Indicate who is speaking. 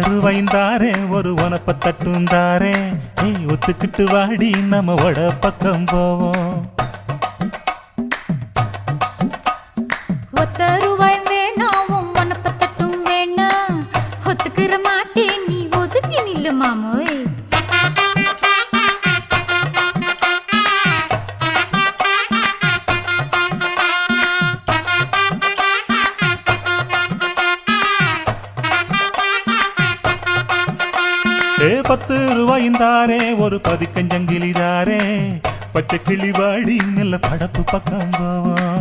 Speaker 1: ரூபாய்ந்தாரே ஒரு உனப்ப தட்டுந்தாரே ஒத்துக்கிட்டு வாடி நம்ம வட பக்கம் போவோம்.
Speaker 2: ஒத்த ரூபாய் வேணாம் உனப்ப தட்டும் வேணாம் ஒத்துக்கிற மாட்டேன் நீ ஒதுங்கி நில்லு மாமோய்.
Speaker 1: ரூபாய்ந்தாரே ஒரு பதிக்கஞ்சங்கிலிதாரே பச்சை கிளி வாடி நல்ல படப்பு பக்கம் போவோம்.